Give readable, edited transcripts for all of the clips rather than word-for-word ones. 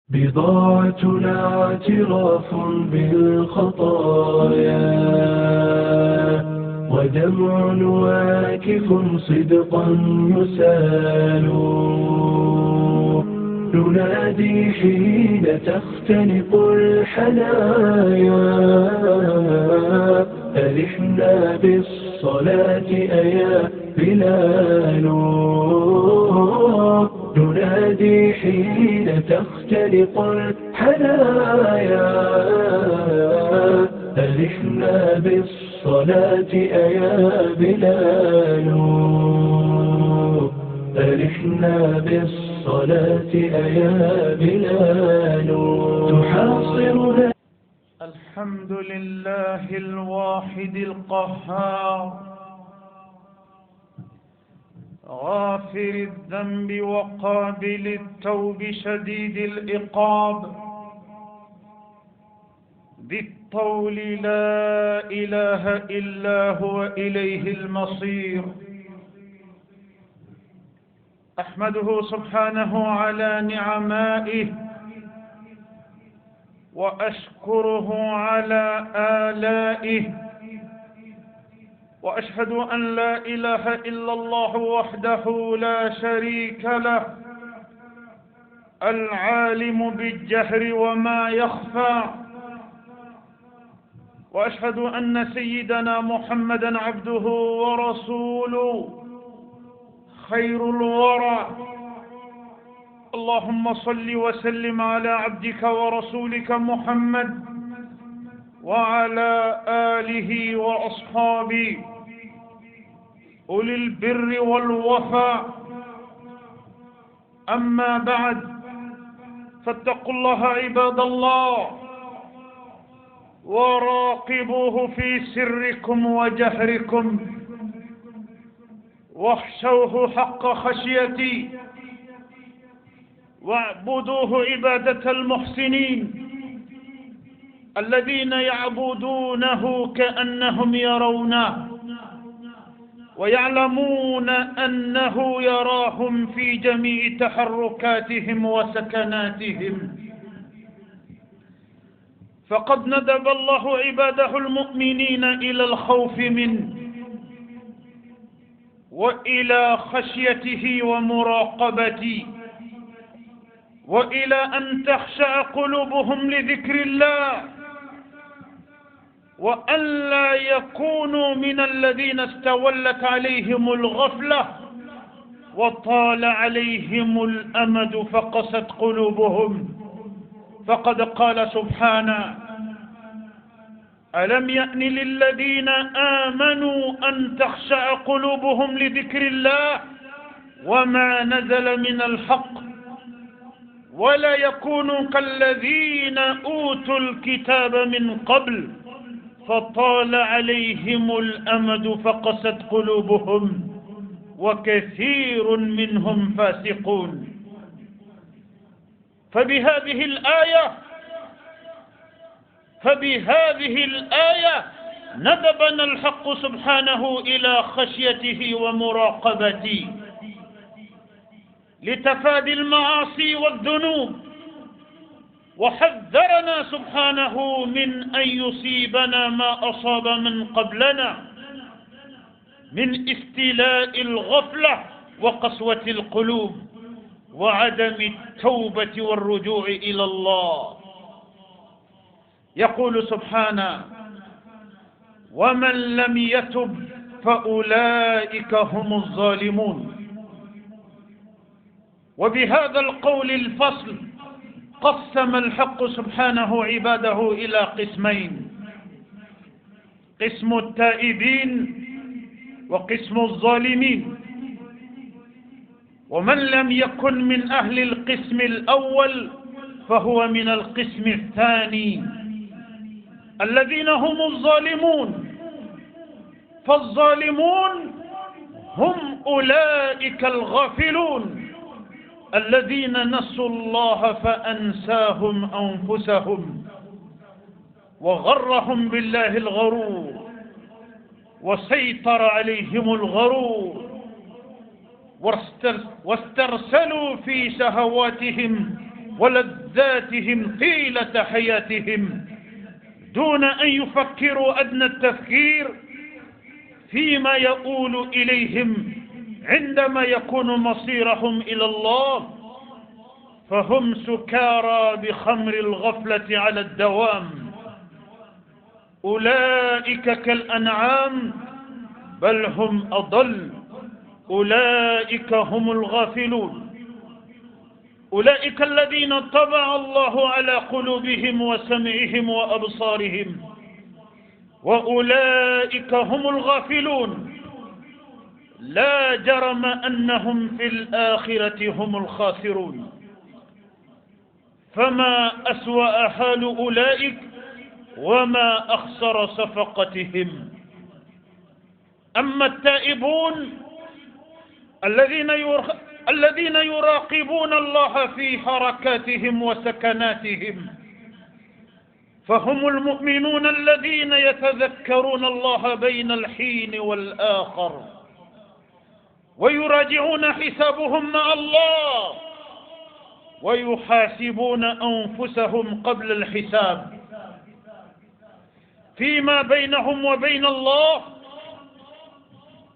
بضاعتنا اعتراف بالخطايا ودمع واكف صدقا يسال ننادي حين تختنق الحنايا ألحنا بالصلاة أيا بلال ننادي حين تختنق الحنايا ألحنا بالصلاة أيا بلال ألحنا بالصلاة أيا بلال تحاصرنا. الحمد لله الواحد القهار غافر الذنب وقابل التوب شديد العقاب ذي الطول لا إله إلا هو إليه المصير. أحمده سبحانه على نعمائه وأشكره على آلائه وأشهد أن لا إله إلا الله وحده لا شريك له العالم بالجهر وما يخفى. وأشهد أن سيدنا محمدًا عبده ورسوله خير الورى. اللهم صل وسلم على عبدك ورسولك محمد وعلى آله وأصحابه أولي البر والوفاء. أما بعد، فاتقوا الله عباد الله وراقبوه في سركم وجهركم واخشوه حق خشيتي واعبدوه عبادة المحسنين الذين يعبدونه كأنهم يرونه ويعلمون أنه يراهم في جميع تحركاتهم وسكناتهم. فقد ندب الله عباده المؤمنين إلى الخوف منه وإلى خشيته ومراقبته وإلى أن تخشع قلوبهم لذكر الله وأن لا يكونوا من الذين استولت عليهم الغفلة وطال عليهم الأمد فقست قلوبهم. فقد قال سبحانه: ألم يأن للذين آمنوا أن تخشع قلوبهم لذكر الله وما نزل من الحق ولا يكونوا كالذين أوتوا الكتاب من قبل فطال عليهم الأمد فقست قلوبهم وكثير منهم فاسقون. فبهذه الآية ندبنا الحق سبحانه إلى خشيته ومراقبته لتفادي المعاصي والذنوب، وحذرنا سبحانه من أن يصيبنا ما أصاب من قبلنا من استيلاء الغفلة وقسوة القلوب وعدم التوبة والرجوع إلى الله. يقول سبحانه: ومن لم يتب فأولئك هم الظالمون. وبهذا القول الفصل قسم الحق سبحانه عباده إلى قسمين: قسم التائبين وقسم الظالمين. ومن لم يكن من أهل القسم الأول فهو من القسم الثاني الذين هم الظالمون. فالظالمون هم أولئك الغافلون الذين نسوا الله فأنساهم أنفسهم وغرهم بالله الغرور وسيطر عليهم الغرور واسترسلوا في شهواتهم ولذاتهم طيلة حياتهم دون أن يفكروا أدنى التفكير فيما يؤول إليهم عندما يكون مصيرهم إلى الله، فهم سكارى بخمر الغفلة على الدوام. أولئك كالأنعام بل هم أضل، أولئك هم الغافلون. أولئك الذين طبع الله على قلوبهم وسمعهم وأبصارهم، وأولئك هم الغافلون. لا جرم أنهم في الآخرة هم الخاسرون. فما أسوأ حال أولئك وما أخسر صفقتهم. أما التائبون الذين يراقبون الله في حركاتهم وسكناتهم، فهم المؤمنون الذين يتذكرون الله بين الحين والآخر ويراجعون حسابهم مع الله ويحاسبون أنفسهم قبل الحساب فيما بينهم وبين الله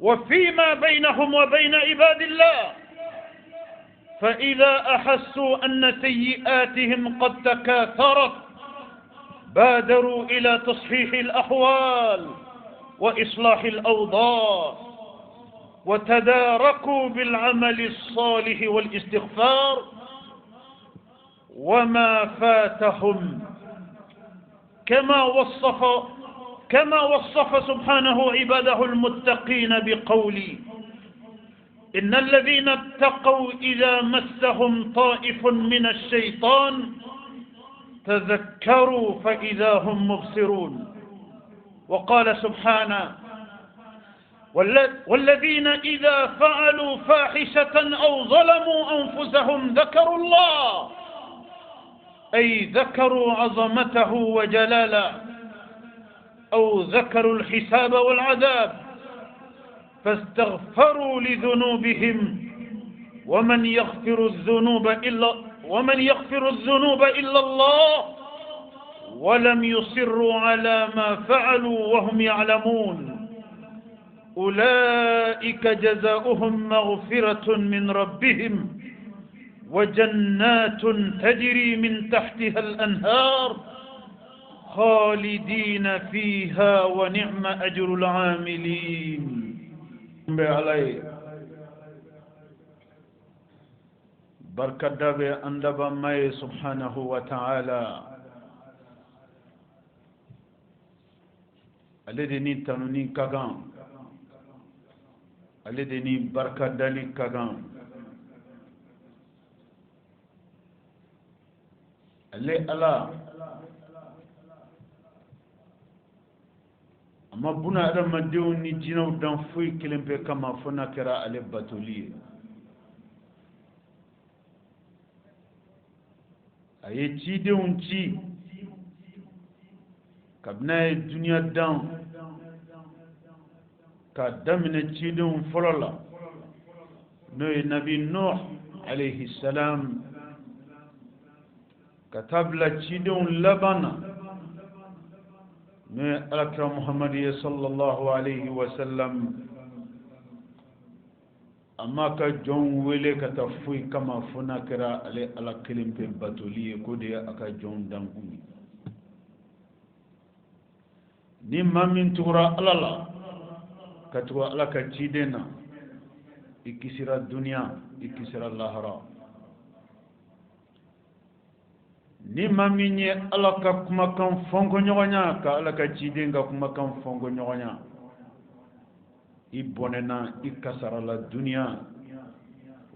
وفيما بينهم وبين عباد الله. فإذا أحسوا أن سيئاتهم قد تكاثرت بادروا إلى تصحيح الأحوال وإصلاح الأوضاع، وتداركوا بالعمل الصالح والاستغفار وما فاتهم، كما وصف سبحانه عباده المتقين بقوله: إن الذين اتقوا إذا مسهم طائف من الشيطان تذكروا فإذا هم مبصرون. وقال سبحانه: والذين إذا فعلوا فاحشة أو ظلموا أنفسهم ذكروا الله، أي ذكروا عظمته وجلاله، أو ذكروا الحساب والعذاب فاستغفروا لذنوبهم، ومن يغفر الذنوب إلا الله، ولم يصروا على ما فعلوا وهم يعلمون. أولئك جزاؤهم مغفرة من ربهم وجنات تجري من تحتها الأنهار خالدين فيها ونعم أجر العاملين. بركة دابي أندبا ماي سبحانه وتعالى الذي تنوني كغان الذي بركة دالي كغان اللي ألا أما بنا أدم مديوني جنو دان فوي كلم بي كما فنا كرا ألي باتولي أي تيدون تي كابنا الدنيا دان كدمنا تيدون فلولا نوي نبي نوح عليه السلام كتب لتشيدون لبنا من الأكرم محمد صلى الله عليه وسلم أما كجون ولي كتفوي كما فنكرا على كلمة باتولي كودي أكا جون دان أمي نما من تورا الله كتوا الله كتشيدنا إكسر الدنيا إكسر اللاهرة ni maminye ala ka kuma kan fongo nyogonya ka ala ka jidenga kuma kan fongo nyogonya ibonena ikasara la dunya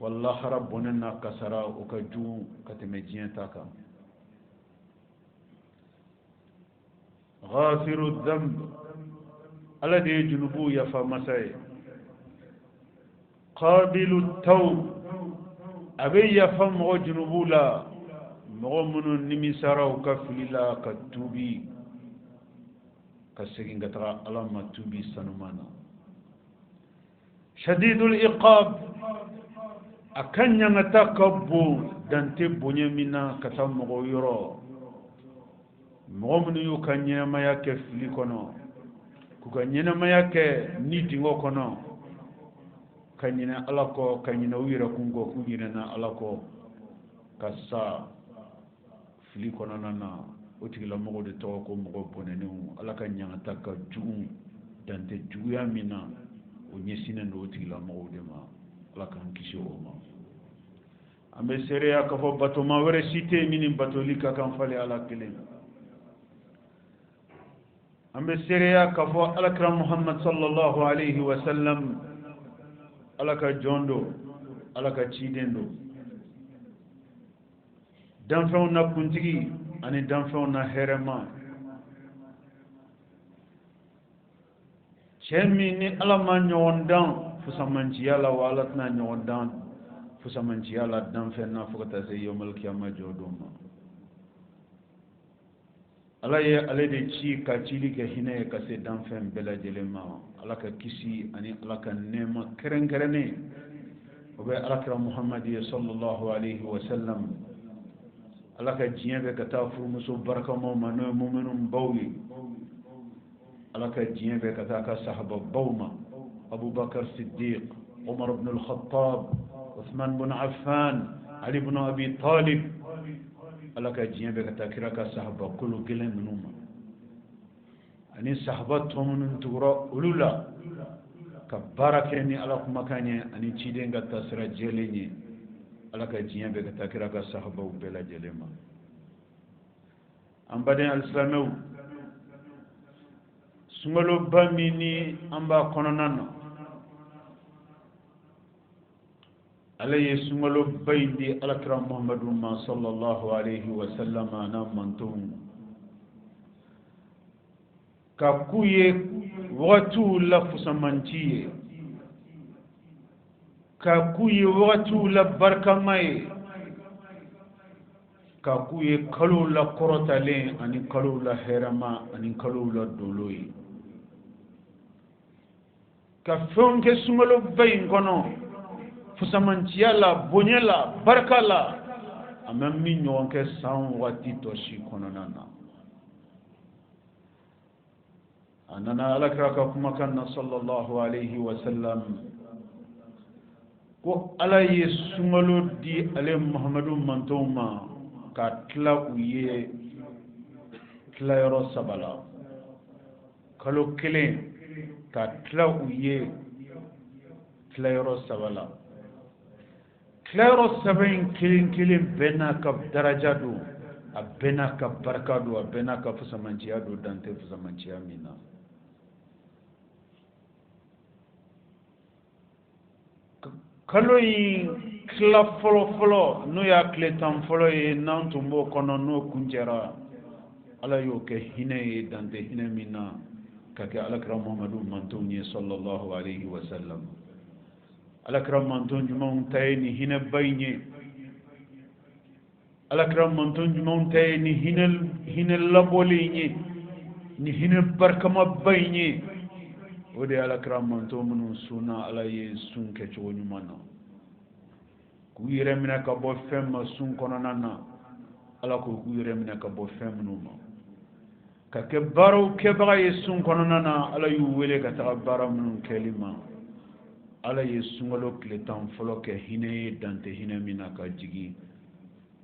wallahi rabbuna kasara o ka ju kateme jienta ka ghafiru dhanb alladhi junubu ya fa masai qabilu tawb abi ya fa mo junubu la مغمن نمسارا وكفللا كتوبي كسكين قطرا ألما توبي سنمانا شديد الإقاب أكن ينتكبو dante bonye mina kata mogo yoro mogo minu yu ka ɲɛnamaya kɛ fili kɔnɔ k'u ka ɲɛnamaya kɛ ni dingo kɔnɔ ka ɲinɛ ala kɔ ka ɲinɛ u yɛrɛ kun kɔ k'u ɲinɛna ala kɔ ka sa fili kɔnɔna na o tigilamɔgɔ de tɔgɔ ko mɔgɔ bɔnɛnenw ala ka ɲagata ka jugu dante juguya min na o ɲɛsinnen don o tigilamɔgɔw de ma ala k'an kisi o ma an bɛ seereya k'a fɔ batoma wɛrɛ si tɛ min ni batoli ka kan falen ala kelen an bɛ seereya k'a fɔ alakira muhammad sallallahu alaihi wa sallam ala ka jɔn don ala ka ciden don danfɛnw na kuntigi ani danfɛnw na hɛrɛma cɛ min ni ala ma ɲɔgɔn dan fusamanciya la wa ala tɛna ɲɔgɔn dan fusamanciya la danfɛn na fo ka taa se yawmal kiyama jɔ don ma ala ye ale de ci ka cili kɛ hinɛ ye ka se danfɛn bɛɛ lajɛlen ma ala ka kisi ani ala ka nɛɛma kɛrɛnkɛrɛnnen o bɛ alakira muhammad ye sallallahu alaihi wa sallam ala ka diɲɛ bɛ ka taa furumuso barikamaw ma n'o ye muminun baw ye ala ka diɲɛ bɛ ka taa ka sahaba baw ma abubakar siddiq umar ibn al-khattab uthman ibn affan ali ibn abi talib ala ka diɲɛ bɛ ka taa kira ka sahaba kolo gɛlɛn ninnu ma ani sahaba tɔ minnu tugura olu la ka baara kɛ ni ala kumakan ye ani ciden ka taa sira jɛlen ye ala ka diɲɛ bɛ ka taa kira ka sahabaw bɛɛ lajɛlen ma an baden alisilamɛw sunkaloba min ni an b'a kɔnɔna na ala ye sunkaloba in di alakira muhammadu ma sallallahu alaihi wa sallam n'a mantonw ka k'u ye wagatiw la fusamanci ye ka k'u ye wagatiw la barikama ye ka k'u ye kalow la kɔrɔtalen ani kalow la hɛrɛma ani kalow la dolo ye ka fɛnw kɛ sunkaloba in kɔnɔ fusamanciya la bonya la barika la a ma min ɲɔgɔn kɛ san waati tɔ si kɔnɔna na a nana alakira ka kumakan na sallallahu alaihi wa sallam ko ala ye sunkalo di ale muhammadu mantonw ma ka tila u ye tilayɔrɔ saba la kalo kelen ka tila u ye tilayɔrɔ saba la tilayɔrɔ saba in kelen kelen bɛɛ n'a ka daraja don a bɛɛ n'a ka barika don a bɛɛ n'a ka fusamanciya don dante fusamanciya min na kalo in tila fɔlɔ n'o y'a tile tan fɔlɔ ye n'an tun b'o kɔnɔ n'o kuncɛra ala y'o kɛ hinɛ ye dante hinɛ min na ka kɛ alakira muhammadu mantonw ye sallallahu alaihi wa sallam alakira manton jumanw ta ye ni hinɛba in ye alakira manton jumanw ta ye ni hinɛ labɔlen ye ni hinɛ barikamaba in ye o de ye alakira manton minnu sunna ala ye sun kɛcogo ɲuman na k'u yɛrɛ minɛ ka bɔ fɛn ma sun kɔnɔna na ala ko k'u yɛrɛ minɛ ka bɔ fɛn minnu ma ka kɛ baaraw kɛbaga ye sun kɔnɔna na ala y'u wele ka taga baara minnu kɛli ma ala ye sunkalo tile tan fɔlɔ kɛ hinɛ ye dante hinɛ min na ka jigi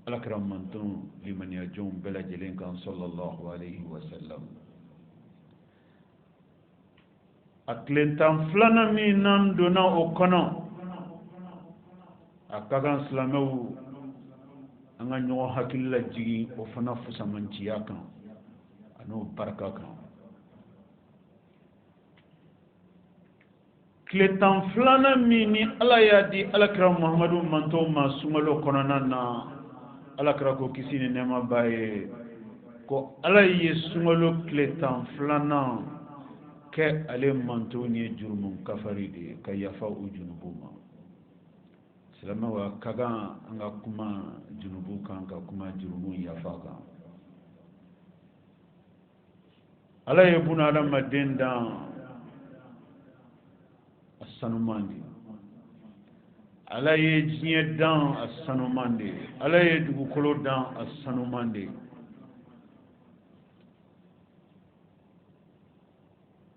alakira manton limaniya jɔnw bɛɛ lajɛlen kan sallallahu alaihi wa sallam a tile tan filanan min n'an donna o kɔnɔ a ka kan silamɛw an ka ɲɔgɔn hakili la jigin o fana fusamanciya kan a n'o barika kan tile tan filanan min ni ala y'a di alakira muhammadu mantonw ma sunkalo kɔnɔna na alakira ko kisi ni nɛɛma b'a ye ko ala ye sunkalo tile tan filanan kɛ ale mantonw ye jurumu kafari de ye ka yafa u junubu ma silamɛw a ka kan an ka kuma junubu kan ka kuma jurumu yafa kan ala ye buna adamaden dan a sanuman de ala ye diɲɛ dan a sanuman de ala ye dugukolo dan a sanuman de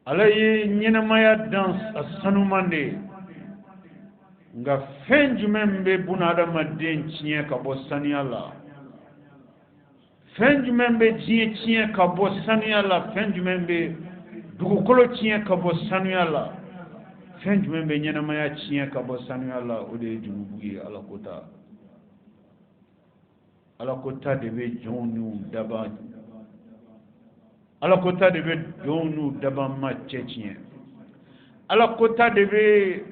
ala ye ɲɛnamaya dan a sanuman de nka fɛn jumɛn bɛ buna adamaden tiɲɛ ka bɔ saniya la fɛn jumɛn bɛ diɲɛ tiɲɛ ka bɔ saniya la fɛn jumɛn bɛ dugukolo tiɲɛ ka bɔ saniya la fɛn jumɛn bɛ ɲɛnamaya tiɲɛ ka bɔ saniya la o de ye junubu ye ala kota de bɛ jɔnw n'u daba ala kota de bɛ jɔnw n'u daba ma cɛ tiɲɛ ala kota de bɛ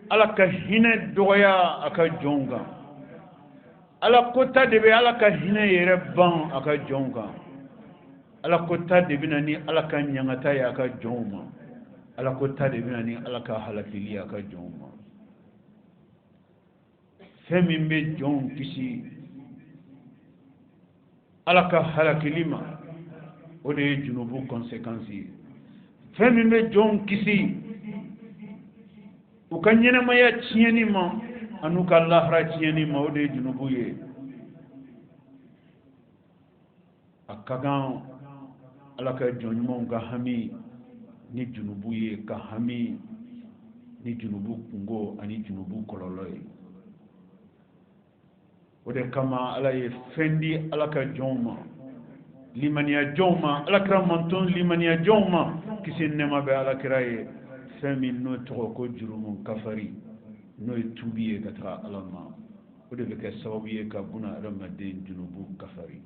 ala ka hinɛ dɔgɔya a ka jɔnw kan ala kota de bɛ ala ka hinɛ yɛrɛ ban a ka jɔnw kan ala kota de bɛ na ni ala ka ɲangata ye a ka jɔnw ma ala kota de bɛ na ni ala ka halakili a ka jɔnw ma fɛn min bɛ jɔnw kisi ala ka halakili ma o de ye junubu conséquence ye fɛn min bɛ jɔnw kisi u ka ɲɛnamaya tiɲɛni ma an'u ka lahara tiɲɛni ma o de ye junubu ye a ka kan ala ka jɔn ɲumanw ka hami ni junubu ye ka hami ni junubu kungo ani junubu kɔlɔlɔ ye o de kama ala ye fɛn di ala ka jɔnw ma limaniya jɔnw ma alakira manton limaniya jɔnw ma kisi nɛɛma bɛ alakira ye fɛn min n'o tɔgɔ ko jurumu kafari n'o ye tuubi ye ka taga ala ma o de bɛ kɛ sababu ye ka buna adamaden junubu kafari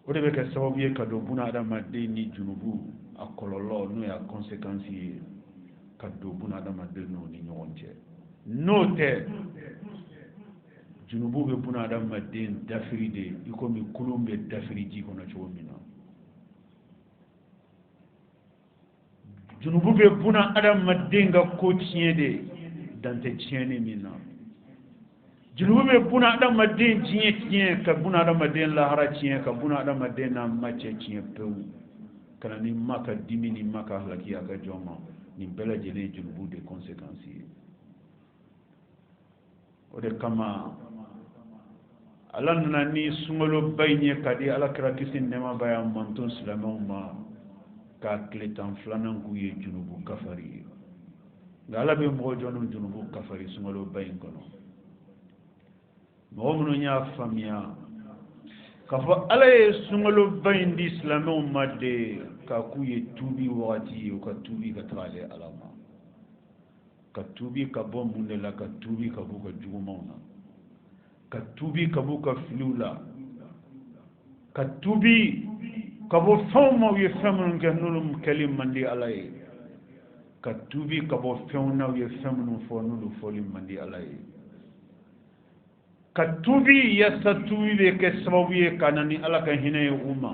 o de bɛ kɛ sababu ye ka don buna adamaden ni junubu a kɔlɔlɔ n'o y'a conséquence ye ka don buna adamaden n'o ni ɲɔgɔn cɛ n'o tɛ junubu bɛ buna adamaden dafiri de i komi kulun bɛ dafiri ji kɔnɔ cogo min na junubu bɛ buna adamaden ka ko tiɲɛ de dantɛ tiɲɛni min na junubu bɛ buna adamaden diɲɛ tiɲɛ ka buna adamaden lahara tiɲɛ ka buna adamaden n'a macɛ tiɲɛ pewu ka na ni ma ka dimi ni ma ka halaki a ka jɔn ma nin bɛɛ lajɛlen ye junubu de conséquence ye o de kama ala nana ni sunkaloba in ye ka di alakira kisi nɛɛma b'a ye manton silamɛw ma ka tile 10 filanan k'u ye junubu kafari ye nka ala bɛ mɔgɔ jɔnniw junubu kafari sunkaloba in kɔnɔ mɔgɔ minnu y'a faamuya k'a fɔ ala ye sunkaloba in di silamɛw ma de ka k'u ye tuubi wagati ye u ka tuubi ka taga ale ala ma ka tuubi ka bɔ mun de la ka tuubi ka b'u ka jugumanw na ka tuubi ka b'u ka filiw la ka tuubi ka bɔ fɛnw ma u ye fɛn minnu kɛ n'olu kɛli man di ala ye ka tuubi ka bɔ fɛnw na u ye fɛn minnu fɔ n'olu fɔli man di ala ye ka tuubi yasa tuubi bɛ kɛ sababu ye ka na ni ala ka hinɛ ye u ma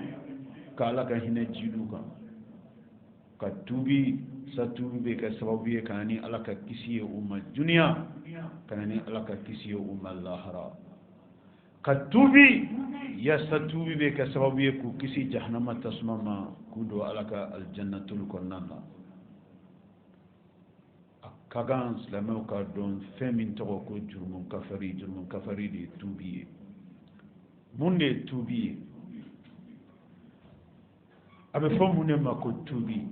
ka ala ka hinɛ jiidu kan ka tuubi sa tuubi bɛ kɛ sababu ye ka na ni ala ka kisi ye u ma duniya ka na ni ala ka kisi ye u ma lahara ka tuubi yasa tuubi bɛ kɛ sababu ye k'u kisi jahanama tasuma ma k'u don ala ka aljannatul kɔnɔna na a ka kan silamɛw ka dɔn fɛn min tɔgɔ ko jurumu kafari de ye tuubi ye mun de ye tuubi ye a bɛ fɔ mun de ma ko tuubi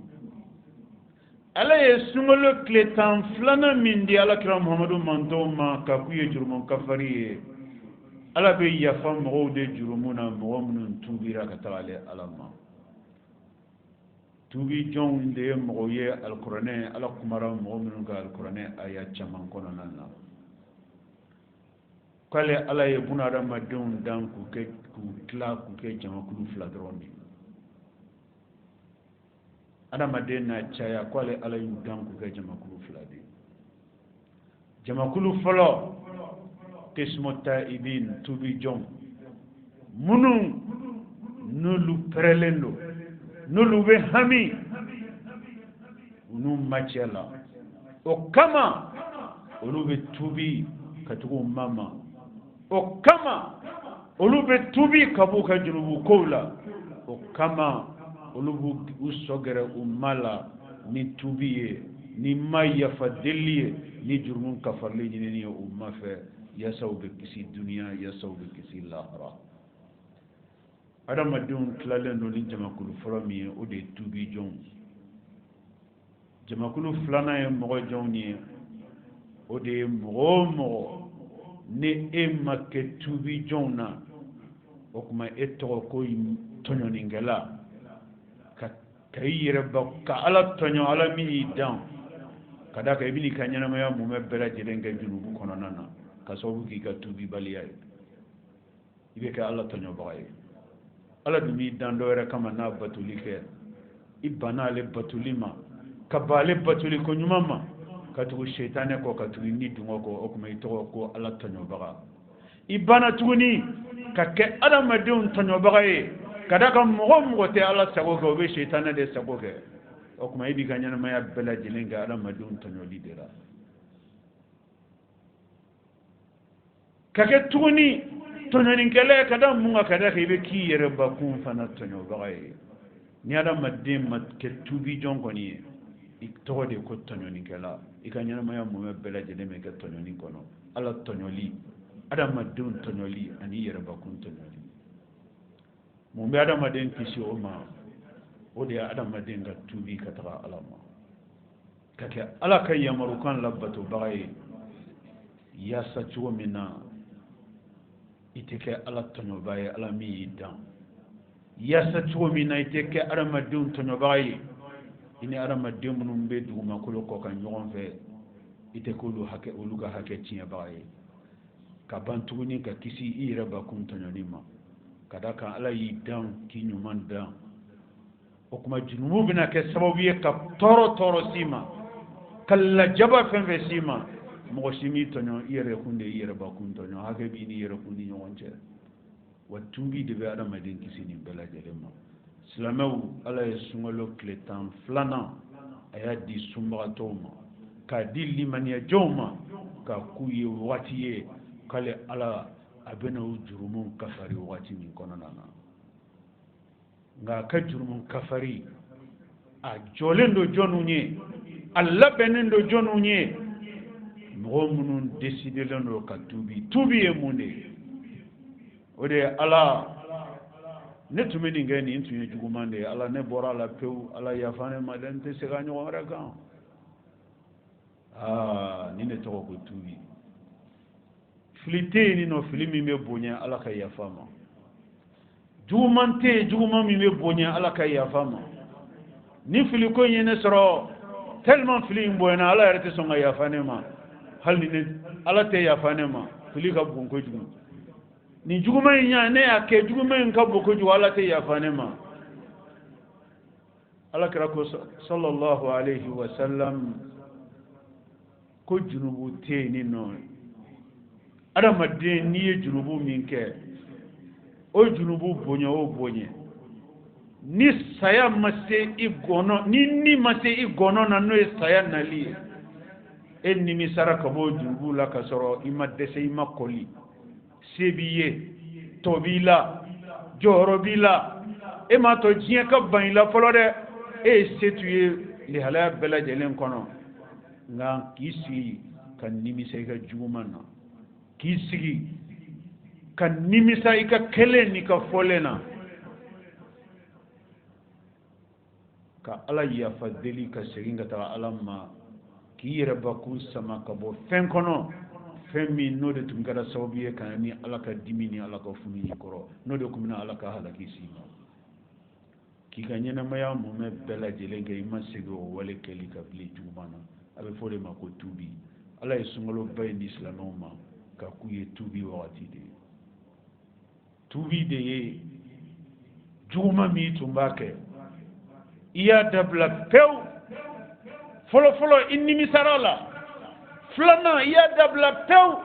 ala ye sunkalo tile 10 filanan min di alakira muhamadu mantonw ma ka k'u ye jurumu kafari ye ala bɛ yafa mɔgɔw de jurumu na mɔgɔ minnu tuubira ka taga ale ala ma tuubi jɔnw de ye mɔgɔw ye alikuranɛ ala kumara mɔgɔ minnu ka alikuranɛ aya caman kɔnɔna na k'ale ala ye buna adamadenw dan k'u tila k'u kɛ jamakulu 2 dɔrɔn de adamaden n'a caya k'ale ala y'u dan k'u kɛ jamakulu 2 de jamakulu fɔlɔ kismu taibin tuubi jɔnw minnu n'olu pɛrɛlen don n'olu bɛ hami u n'u macɛ la o kama olu bɛ tuubi ka tugu u ma ma o kama olu bɛ tuubi ka b'u ka junubu kow la o kama olu b'u sɔgɛrɛ u ma la ni tuubi ye ni ma yafa deli ni jurmun kafarli ni umma fe yasaw be kisi dunya yasaw be kisi lahara adama dun klalen no ni jamakulu foromi o de tubi jon jamakulu flana e mo jonni o de mo ne e makke tubi jonna o kuma etto ko tonyoni ngala ka kayire bakka ala tonyo ala mi dan kada ka ibini kanyana maya mu mebbela jelenga junubu kono nana ka sobu ki ka tubi baliya ibe ka ala tonyo baye ala dumi dan do re kama na batuli ke ibana le batulima ka bale batuli ko nyumama ka tugu shaytane ko ka tugu ni dungo ko o kuma ito ko ala tonyo baga ibana tuguni ka ke adama dun tonyo baye kada ka mo te ala sago ko be shaytane de sago ke o kuma ibi kanyana maya bela jelenga adama dun tonyo lidera ka ke tuguni tonyo ninkele kada munga kada ibe ki yere bakun fana tonyo baye ni adama dem mat ke tubi jongoni to de ko tonyo ninkela ikanyana maya mo bela jeleme ke tonyo ninkono ala tonyo li adama dun tonyo li ani yere bakun tonyo li mo be adama den kisi o ma o de adama den ga tubi katara alama kake ala kay yamaru kan labatu baye ya sa chuo mina iteke ala tonyo baye ala mi dan ya sa chuo mina iteke adama dun tonyo baye ini adama den munum be duguma ko ko kan nyon fe iteke lu hake uluga hake tinya baye ka bantuguni ka kisi ira ba kun tonyo nima kada kan ala yi dan ki nyuman dan o kuma junubu bina ke sababu ka toro sima kala jaba fenfe sima mo simi tonyo ire kunde ire ba kun tonyo hake bi ni ire kundi nyonje watubi de be adama den kisi ni bela jelema islamaw ala yesungalo kletan flana aya di sumba toma ka dilli mania joma ka kuye watiye kale ala abena ujurumun kafari wati min kononana nga ka jurumun kafari a jolendo jonunye alla benendo jonunye mo munun décider lendo ka tubi e munde ode ala ne tumeni ngani intu jugumande ala ne bora la pew ala yafane madente se ganyo raka ni ne to ko tubi filite ni no filimi me bonya ala ka yafama juguma mi me bonya ala ka yafama ni filiko yene soro tellement filim boyna ala yarete songa yafane ma hal ni ala te yafane ma filika bonko jugu ni juguma nya ne ake juguma nka boko jugu ala te yafane ma ala kira ko sallallahu alaihi wasallam ko junubu te ni no adama den ni junubu minke o junubu bonye ni saya mase igono ni mase igono na no saya nali enni mi saraka bo junubu la kasoro ima dese ima koli sebiye tobila jorobila e ma to jien ka ban la folo de e setuye li hala bela jelen kono nga kisi kan nimi se ka jumana kisigi kan nimisa ika kele ni ka folena ka ala ya fadeli ka seringa ta alamma kire bakun sama ka bo fen kono femi no de tungara sawiye kan ni ala ka dimini ala ka fumi koro no de kumina ala ka halaki sima ki ganyena maya mo me bela jelenge imasego wale keli ka bli jumana abe fole mako tubi ala yesungolo bay ni islamoma ka kuye tubi wakati de tubi de ye juma mi tumbake iya dabla pew folo inni misarala flana iya dabla pew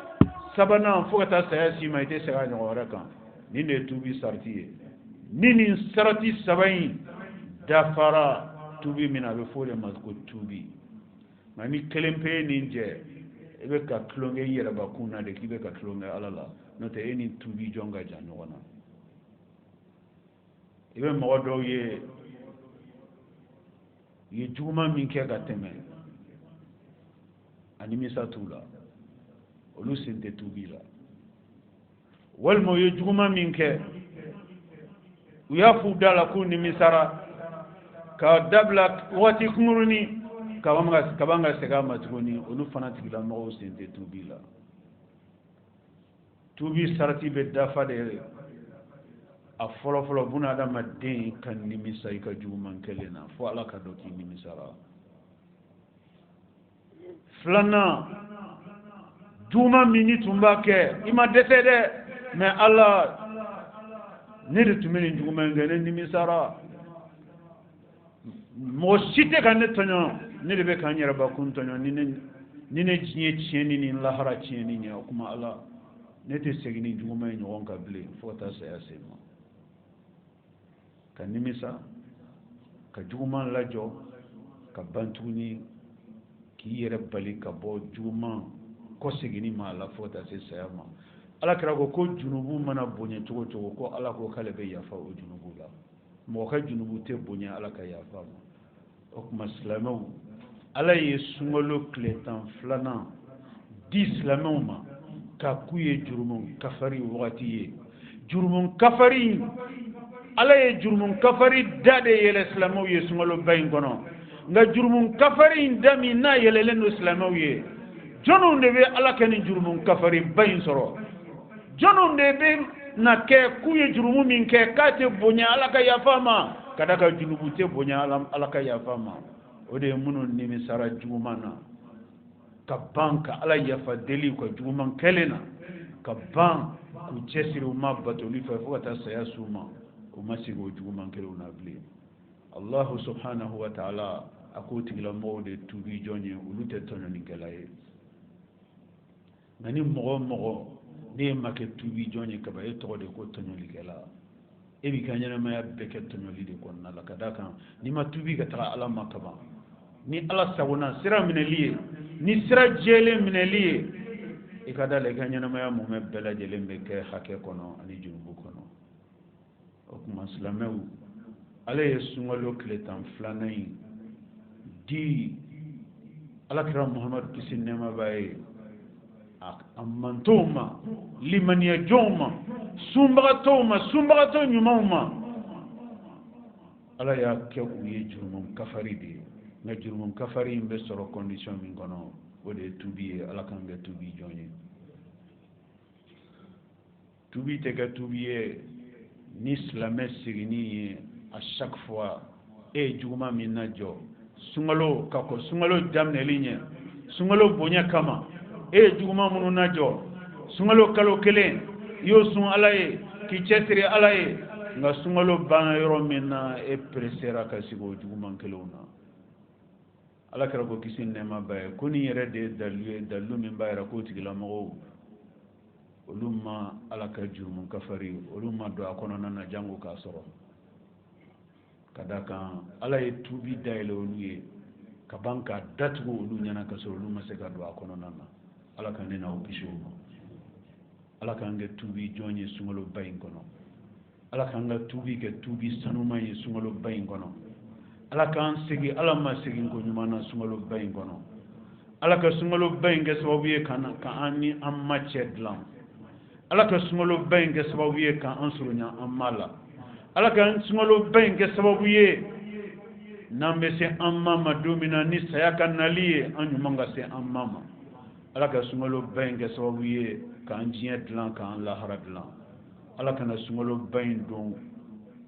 sabana fokata sayasi maite sega nyora kan nine tubi sartiye nini sarati sabain dafara tubi mina be fole mazko tubi mani kelempe ninje ebe ka klonge yera bakuna de kibe ka klonge alala no te eni tubi jonga janwana ebe modo ye juma min ke ga teme animisa tula olu sente tubila walmo ye juguma minke uyafu dala ku nimisara ka dabla wati kumuruni kabanga sega matugoni olu fana tigila mo sente tubila tubi sarati be dafa de a fɔlɔ buna adamaden ka nimisa i ka juguman kelen na fo ala ka dɔ k'i nimisara filanan juguman min ni tun b'a kɛ i ma dɛsɛ dɛ mais ala ne de tun bɛ nin juguman kɛ ne nimisara mɔgɔ si tɛ ka ne tɔɲɔ ne de bɛ ka n yɛrɛ bakun tɔɲɔ ni ne diɲɛ tiɲɛni ni lahara tiɲɛni ɲɛ o kuma ala ne tɛ segin ni juguman ye ɲɔgɔn kan bilen fo ka taa saya se ma ka nimisa ka juguman lajɔ ka ban tuguni k'i yɛrɛ bali ka bɔ juguman kɔ seginni ma ala fo ka taa se saya ma ala kira ko junubu mana bonya cogo o cogo ko ala ko k'ale bɛ yafa o junubu la mɔgɔ ka junubu tɛ bonya ala ka yafa ma o tuma silamɛw ala ye sunkalo tile 12 di silamɛw ma ka k'u ye jurumu kafari wagati ye jurumu kafari ala ye jurumun kafari da de yɛlɛ silamɛw ye sunkalo ba in kɔnɔ nka jurumun kafari in da min n'a yɛlɛlen don silamɛw ye jɔnw de bɛ ala kɛ ni jurumun kafari ba in sɔrɔ jɔnw de bɛ na kɛ k'u ye jurumu min kɛ k'a tɛ bonya ala ka yafa ma ka da ka junubu tɛ bonya ala ka yafa ma o de ye minnu nimisara juguman na ka ban ka ala yafa deli ka juguman kɛlen na ka ban k'u cɛsiri u ma batoli fɛ fo ka taa saya s'u ma o ma sigi o juguman kelenw na bilen allahu subhanahu wa ta'ala a k'o tigilamɔgɔw de tubi jɔn ye olu tɛ tɔɲɔlikɛla ye nka ni mɔgɔ o mɔgɔ ne ye ma kɛ tubi jɔn ye kaba e tɔgɔ de ko tɔɲɔlikɛla e b'i ka ɲɛnamaya bɛɛ kɛ tɔɲɔli de kɔnɔna la ka d'a kan n'i ma tubi ka taga ala ma kaban ni ala sagona sira minɛli ye ni sira jɛlen minɛli ye i ka da la i ka ɲɛnamaya mumɛ bɛɛ lajɛlen bɛ kɛ hakɛ kɔnɔ ani junubu kɔnɔ o kuma silamɛw ala ye sunkalo tile 12 in di alakira muhamadu kisi nɛɛma b'a ye a mantow ma limaniya jɔnw ma sunbagatɔ ɲumanw ma ala y'a kɛ u ye jurumu kafari de ye nka jurumu kafari in bɛ sɔrɔ condition min kɔnɔ o de ye tubi ye ala k'an kɛ tubi jɔn ye tubi tɛ kɛ tubi ye ni silamɛ seginni ye à chaque fois e juguman min na jɔ sunkalo ka kɔ sunkalo daminɛli ɲɛ sunkalo bonya kama e juguman minnu na jɔ sunkalo kalo kelen i y'o sun ala ye k'i cɛsiri ala ye nka sunkalo banna yɔrɔ min na e peresera ka sigi o juguman kelenw na ala kɛra ko kisi nɛɛma ba ye ko nin yɛrɛ de ye dalilu ye dalilu min b'a yɛrɛ k'o tigilamɔgɔw olu ma ala ka jurumu kafari olu ma don a kɔnɔna na jango k'a sɔrɔ ka da kan ala ye tubi dayɛlɛ olu ye ka ban ka datugu olu ɲɛna ka sɔrɔ olu ma se ka don a kɔnɔna na ala ka ne n'aw kisi o ma ala k'an kɛ tubi jɔn ye sunkalo ba in kɔnɔ ala k'an ka tubi kɛ tubi sanuman ye sunkalo ba in kɔnɔ ala k'an segin ala ma segin ko ɲuman na sunkalo ba in kɔnɔ ala ka sunkalo ba in kɛ sababu ye ka an ni an ma cɛ dilan ala ka sunkalo ba in kɛ sababu ye ka an surunya an ma la ala ka sunkalo ba in kɛ sababu ye n'an bɛ se an ma ma don min na ni saya ka nali ye an ɲuman ka se an ma ala ka sunkalo ba in kɛ sababu ye k'an diɲɛ dilan k'an lahara dilan ala kana sunkalo ba in don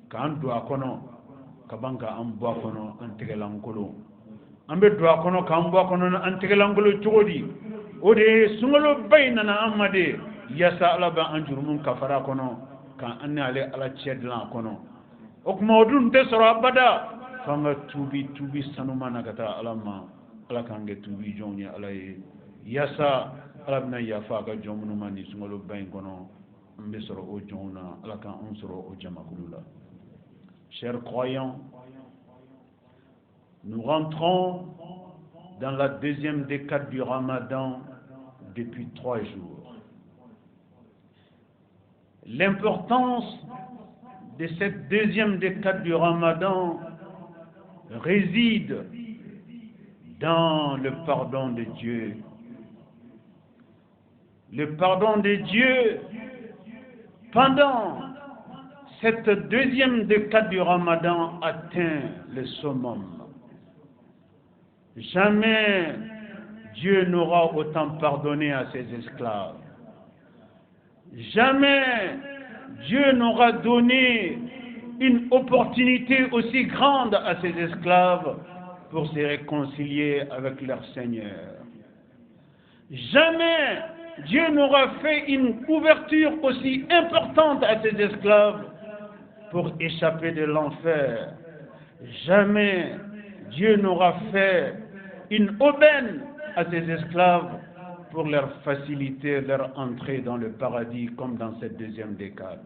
k'an don a kɔnɔ ka ban k'an bɔ a kɔnɔ an tɛgɛlankolon an bɛ don a kɔnɔ k'an bɔ a kɔnɔ an tɛgɛlankolon cogo di o de ye sunkalo ba in nana an ma de yasa ala bɛ an jurumu kafara kɔnɔ k'an ni ale ala cɛ dilan a kɔnɔ o kuma o dun tɛ sɔrɔ abada f'an ka tubi sanuma na ka taa ala ma ala k'an kɛ tubi jɔnw ye ala ye yasa ala bɛna yafa a ka jɔn minnu ma nin sunkalo ba in kɔnɔ an bɛ sɔrɔ o jɔnw na ala k'an sɔrɔ o jamakulu la. Chers croyants, nous rentrons dans la deuxième décade du Ramadan depuis 3 jours. L'importance de cette deuxième décade du Ramadan réside dans le pardon de Dieu Le pardon de Dieu pendant cette deuxième décade du Ramadan atteint le summum. Jamais Dieu n'aura autant pardonné à ses esclaves. Jamais Dieu n'aura donné une opportunité aussi grande à ses esclaves pour se réconcilier avec leur Seigneur. Jamais Dieu n'aura fait une ouverture aussi importante à ses esclaves pour échapper de l'enfer. Jamais Dieu n'aura fait une aubaine à ses esclaves pour leur faciliter leur entrée dans le paradis comme dans cette deuxième décade.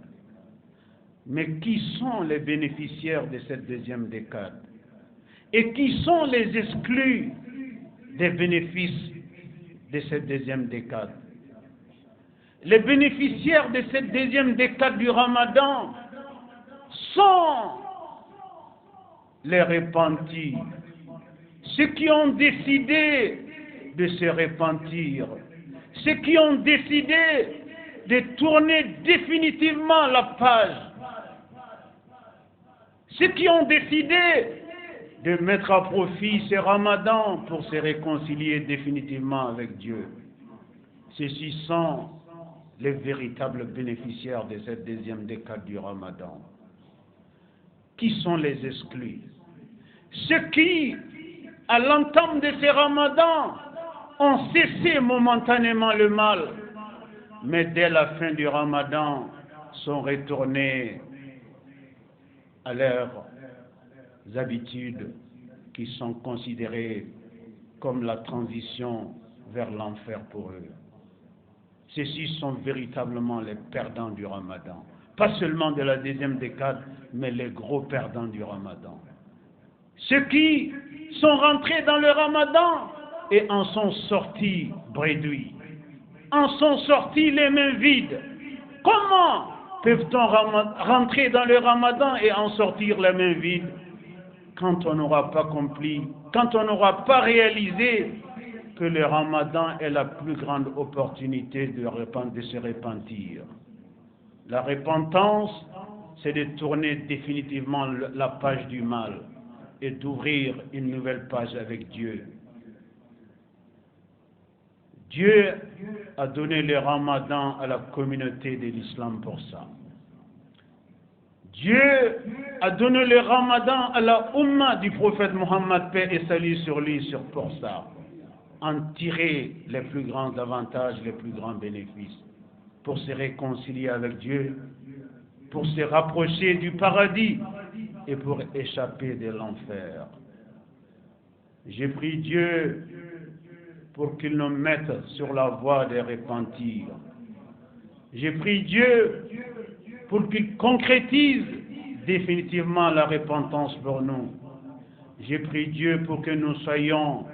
Mais qui sont les bénéficiaires de cette deuxième décade? Et qui sont les exclus des bénéfices de cette deuxième décade? Les bénéficiaires de cette deuxième décade du Ramadan sont les repentis, ceux qui ont décidé de se repentir, ceux qui ont décidé de tourner définitivement la page, ceux qui ont décidé de mettre à profit ce Ramadan pour se réconcilier définitivement avec Dieu. Ceux-ci sont les véritables bénéficiaires de cette deuxième décade du Ramadan. Qui sont les exclus? Ceux qui, à l'entame de ce Ramadan, ont cessé momentanément le mal, mais dès la fin du Ramadan, sont retournés à leurs habitudes qui sont considérées comme la transition vers l'enfer pour eux. Ceux-ci sont véritablement les perdants du Ramadan. Pas seulement de la deuxième décade, mais les gros perdants du Ramadan. Ceux qui sont rentrés dans le Ramadan et en sont sortis bredouilles, en sont sortis les mains vides. Comment peut-on rentrer dans le Ramadan et en sortir les mains vides quand on n'aura pas compris, quand on n'aura pas réalisé que le Ramadan est la plus grande opportunité de se repentir? La repentance, c'est de tourner définitivement la page du mal et d'ouvrir une nouvelle page avec Dieu. Dieu a donné le Ramadan à la communauté de l'islam pour ça. Dieu a donné le Ramadan à la Ummah du prophète Mohammed, paix et salut sur lui, pour ça. En tirer les plus grands avantages, les plus grands bénéfices, pour se réconcilier avec Dieu, pour se rapprocher du paradis et pour échapper de l'enfer. J'ai prié Dieu pour qu'il nous mette sur la voie des repentir. J'ai prié Dieu pour qu'il concrétise définitivement la repentance pour nous. J'ai prié Dieu pour que nous soyons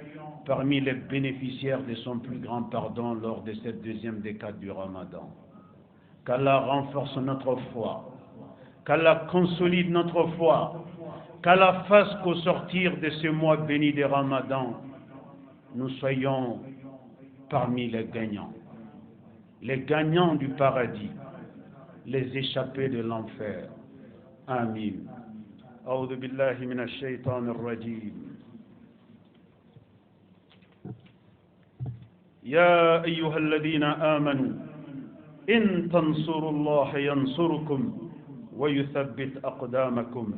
parmi les bénéficiaires de son plus grand pardon lors de cette deuxième décade du Ramadan. Qu'Allah renforce notre foi, qu'Allah consolide notre foi, qu'Allah fasse qu'au sortir de ce mois béni de Ramadan, nous soyons parmi les gagnants du paradis, les échappés de l'enfer. Amin. A'udhu billahi minash shaitanir rajim. Ya ayyuhalladhina amanu in tansurullaha yansurkum wa yuthabbit aqdamakum.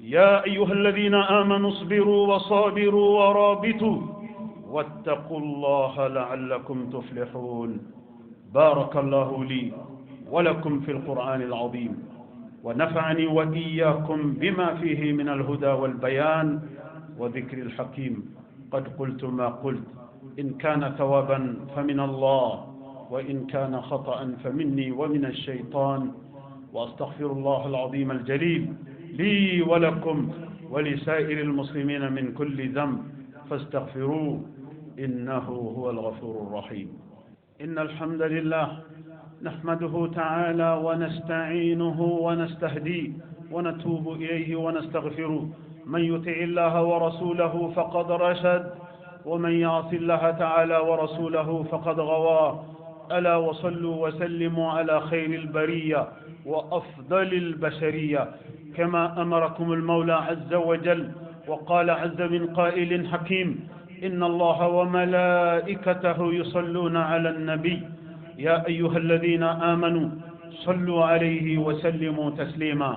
Ya ayyuhalladhina amanu isbiru wa sabiru wa rabitu واتقوا الله لعلكم تفلحون. بارك الله لي ولكم في القرآن العظيم ونفعني وإياكم بما فيه من الهدى والبيان وذكر الحكيم. قد قلت ما قلت، إن كان ثوابا فمن الله وإن كان خطأ فمني ومن الشيطان، وأستغفر الله العظيم الجليل لي ولكم ولسائر المسلمين من كل ذنب فاستغفروه إنه هو الغفور الرحيم. إن الحمد لله نحمده تعالى ونستعينه ونستهديه ونتوب إليه ونستغفره. من يطع الله ورسوله فقد رشد ومن يعص الله تعالى ورسوله فقد غوى. ألا وصلوا وسلموا على خير البرية وأفضل البشرية كما أمركم المولى عز وجل. وقال عز من قائل حكيم: إن الله وملائكته يصلون على النبي يا أيها الذين آمنوا صلوا عليه وسلموا تسليما.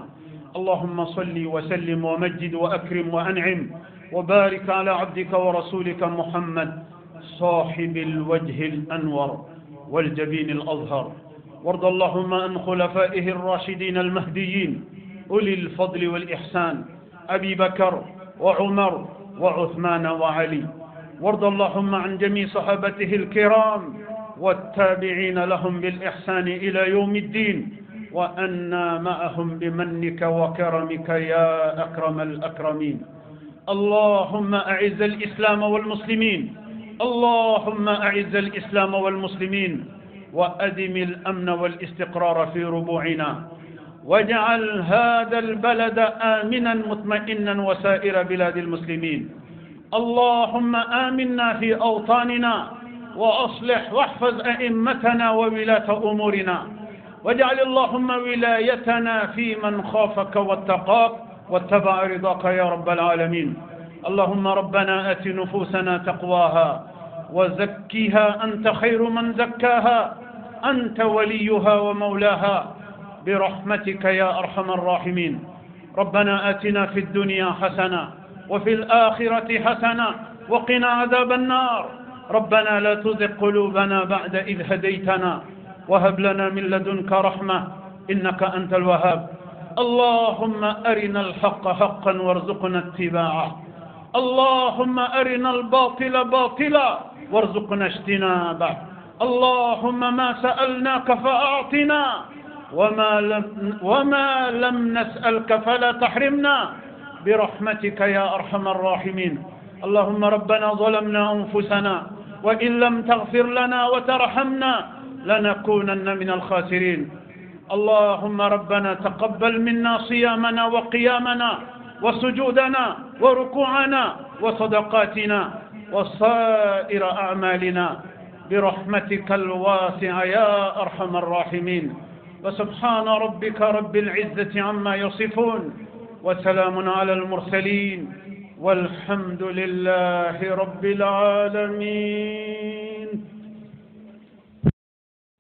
اللهم صل وسلم ومجد وأكرم وأنعم وبارك على عبدك ورسولك محمد صاحب الوجه الأنور والجبين الأظهر. وارض اللهم عن خلفائه الراشدين المهديين أولي الفضل والإحسان أبي بكر وعمر وعثمان وعلي. وارض اللهم عن جميع صحابته الكرام والتابعين لهم بالإحسان إلى يوم الدين، وأنا معهم بمنك وكرمك يا أكرم الأكرمين. اللهم أعز الإسلام والمسلمين، اللهم أعز الإسلام والمسلمين، وأدم الأمن والاستقرار في ربوعنا، واجعل هذا البلد آمنا مطمئنا وسائر بلاد المسلمين. اللهم آمنا في أوطاننا وأصلح واحفظ أئمتنا وولاة أمورنا، واجعل اللهم ولايتنا في من خافك واتقاك واتبع رضاك يا رب العالمين. اللهم ربنا آت نفوسنا تقواها وزكها أنت خير من زكاها، أنت وليها ومولاها برحمتك يا أرحم الراحمين. ربنا آتنا في الدنيا حسنة وفي الآخرة حسنة وقنا عذاب النار. ربنا لا تزغ قلوبنا بعد إذ هديتنا وهب لنا من لدنك رحمة إنك أنت الوهاب. اللهم أرنا الحق حقا وارزقنا اتباعه، اللهم أرنا الباطل باطلا وارزقنا اجتنابه. اللهم ما سألناك فأعطنا وما لم نسألك فلا تحرمنا برحمتك يا أرحم الراحمين. اللهم ربنا ظلمنا أنفسنا وإن لم تغفر لنا وترحمنا لنكونن من الخاسرين. اللهم ربنا تقبل منا صيامنا وقيامنا وسجودنا وركوعنا وصدقاتنا وسائر أعمالنا برحمتك الواسعة يا أرحم الراحمين. وسبحان ربك رب العزة عما يصفون وسلام على المرسلين والحمد لله رب العالمين.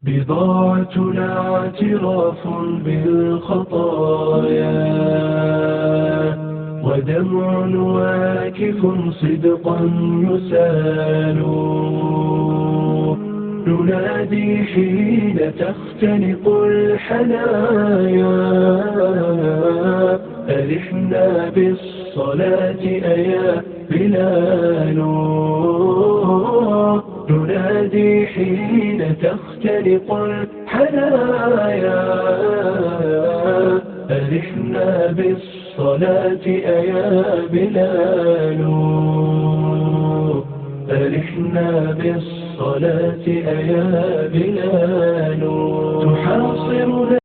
بضاعتنا اعتراف بالخطايا ودمع واكف صدقا يسال، ننادي حين تختنق الحنايا، ألحنا بالصلاة أيا بلال، ننادي حين تختنق الحنايا، ألحنا بالصلاة أيا بلال، ألحنا بالصلاة أيا بلال، تحاصرنا